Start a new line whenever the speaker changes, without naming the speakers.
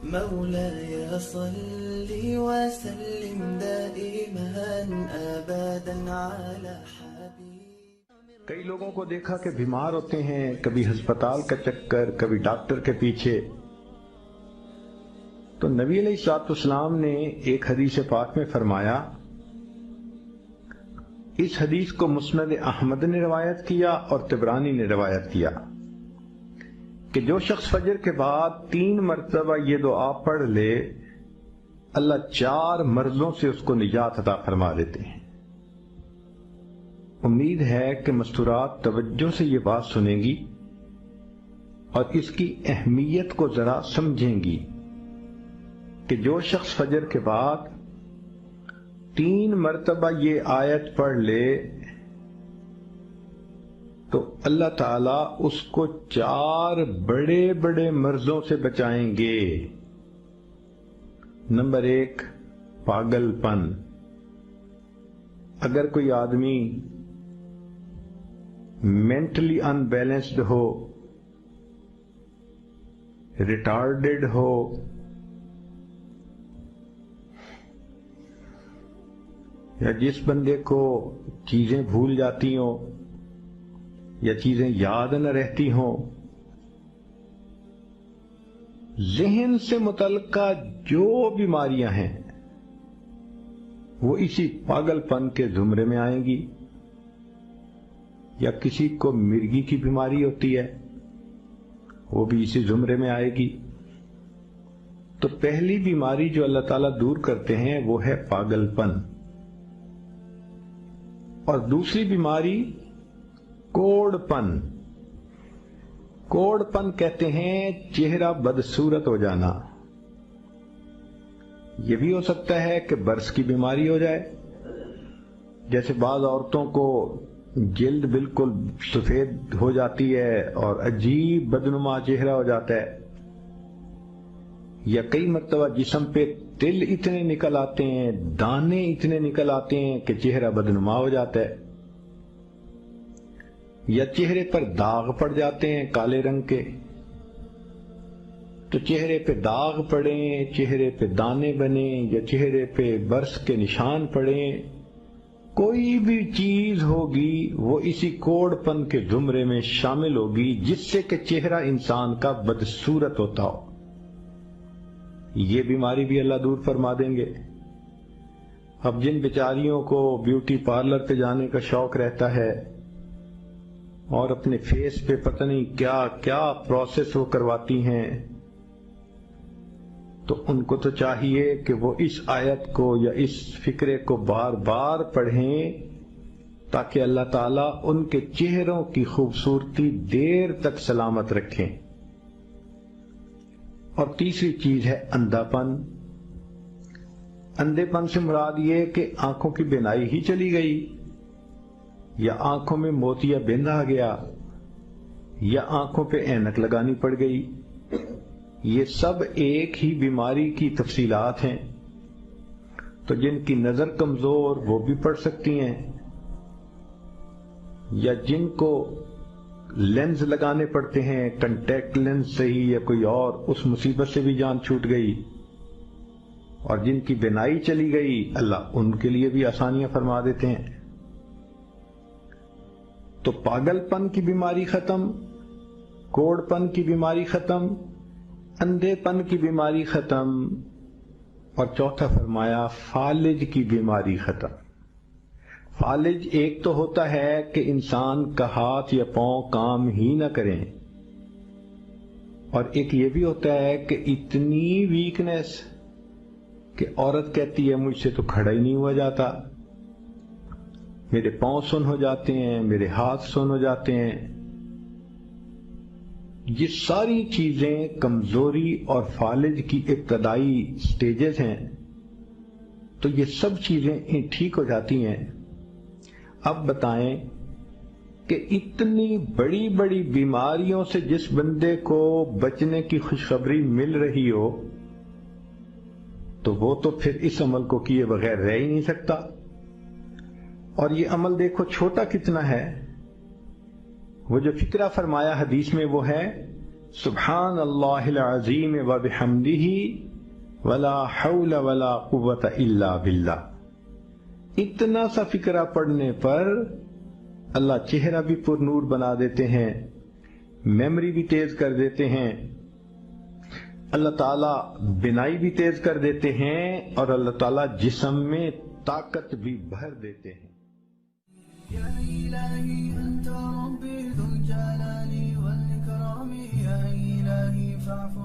مولاي صل وسلم دائما ابدا على حبيب.
کئی لوگوں کو دیکھا کہ بیمار ہوتے ہیں، کبھی ہسپتال کا چکر، کبھی ڈاکٹر کے پیچھے. تو نبی علیہ الصلوۃ والسلام نے ایک حدیث پاک میں فرمایا، اس حدیث کو مسند احمد نے روایت کیا اور طبرانی نے روایت کیا کہ جو شخص فجر کے بعد 3 مرتبہ یہ دعا پڑھ لے، اللہ 4 مرضوں سے اس کو نجات عطا فرما دیتے ہیں. امید ہے کہ مستورات توجہ سے یہ بات سنیں گی اور اس کی اہمیت کو ذرا سمجھیں گی کہ جو شخص فجر کے بعد 3 مرتبہ یہ آیت پڑھ لے تو اللہ تعالیٰ اس کو 4 بڑے بڑے مرضوں سے بچائیں گے. نمبر 1، پاگل پن. اگر کوئی آدمی مینٹلی ان بیلنسڈ ہو، ریٹارڈڈ ہو، یا جس بندے کو چیزیں بھول جاتی ہوں یا چیزیں یاد نہ رہتی ہوں، ذہن سے متعلقہ جو بیماریاں ہیں وہ اسی پاگل پن کے زمرے میں آئیں گی. یا کسی کو مرگی کی بیماری ہوتی ہے، وہ بھی اسی زمرے میں آئے گی. تو پہلی بیماری جو اللہ تعالیٰ دور کرتے ہیں وہ ہے پاگل پن. اور دوسری بیماری کوڑ پن. کوڑ پن کہتے ہیں چہرہ بدصورت ہو جانا. یہ بھی ہو سکتا ہے کہ برس کی بیماری ہو جائے، جیسے بعض عورتوں کو جلد بالکل سفید ہو جاتی ہے اور عجیب بدنما چہرہ ہو جاتا ہے. یا کئی مرتبہ جسم پہ تل اتنے نکل آتے ہیں، دانے اتنے نکل آتے ہیں کہ چہرہ بدنما ہو جاتا ہے. یا چہرے پر داغ پڑ جاتے ہیں کالے رنگ کے. تو چہرے پہ داغ پڑیں، چہرے پہ دانے بنیں، یا چہرے پہ برس کے نشان پڑیں، کوئی بھی چیز ہوگی وہ اسی کوڑ پن کے زمرے میں شامل ہوگی جس سے کہ چہرہ انسان کا بدصورت ہوتا ہو. یہ بیماری بھی اللہ دور فرما دیں گے. اب جن بیچاریوں کو بیوٹی پارلر پہ جانے کا شوق رہتا ہے اور اپنے فیس پہ پتہ نہیں کیا کیا پروسیس وہ کرواتی ہیں، تو ان کو تو چاہیے کہ وہ اس آیت کو یا اس فکرے کو بار بار پڑھیں تاکہ اللہ تعالیٰ ان کے چہروں کی خوبصورتی دیر تک سلامت رکھیں. اور تیسری چیز ہے اندھا پن. اندھے پن سے مراد یہ کہ آنکھوں کی بینائی ہی چلی گئی، یا آنکھوں میں موتیا بند آ گیا، یا آنکھوں پہ اینک لگانی پڑ گئی. یہ سب ایک ہی بیماری کی تفصیلات ہیں. تو جن کی نظر کمزور وہ بھی پڑھ سکتی ہیں، یا جن کو لینز لگانے پڑتے ہیں، کنٹیکٹ لینز صحیح یا کوئی اور، اس مصیبت سے بھی جان چھوٹ گئی. اور جن کی بینائی چلی گئی اللہ ان کے لیے بھی آسانیاں فرما دیتے ہیں. تو پاگل پن کی بیماری ختم، کوڑ پن کی بیماری ختم، اندھے پن کی بیماری ختم، اور چوتھا فرمایا فالج کی بیماری ختم. فالج ایک تو ہوتا ہے کہ انسان کا ہاتھ یا پاؤں کام ہی نہ کریں، اور ایک یہ بھی ہوتا ہے کہ اتنی ویکنس کہ عورت کہتی ہے مجھ سے تو کھڑا ہی نہیں ہوا جاتا، میرے پاؤں سن ہو جاتے ہیں، میرے ہاتھ سن ہو جاتے ہیں. یہ ساری چیزیں کمزوری اور فالج کی ابتدائی سٹیجز ہیں. تو یہ سب چیزیں ٹھیک ہو جاتی ہیں. اب بتائیں کہ اتنی بڑی بڑی بیماریوں سے جس بندے کو بچنے کی خوشخبری مل رہی ہو تو وہ تو پھر اس عمل کو کیے بغیر رہ ہی نہیں سکتا. اور یہ عمل دیکھو چھوٹا کتنا ہے. وہ جو فکرہ فرمایا حدیث میں وہ ہے سبحان اللہ العظیم و بحمدہ ولا حول ولا قوت الا باللہ. اتنا سا فقرہ پڑھنے پر اللہ چہرہ بھی پر نور بنا دیتے ہیں، میموری بھی تیز کر دیتے ہیں، اللہ تعالیٰ بینائی بھی تیز کر دیتے ہیں، اور اللہ تعالیٰ جسم میں طاقت بھی بھر دیتے ہیں.
يا إلهي أنت ربي ذو الجلال والإكرام، يا إلهي فاعف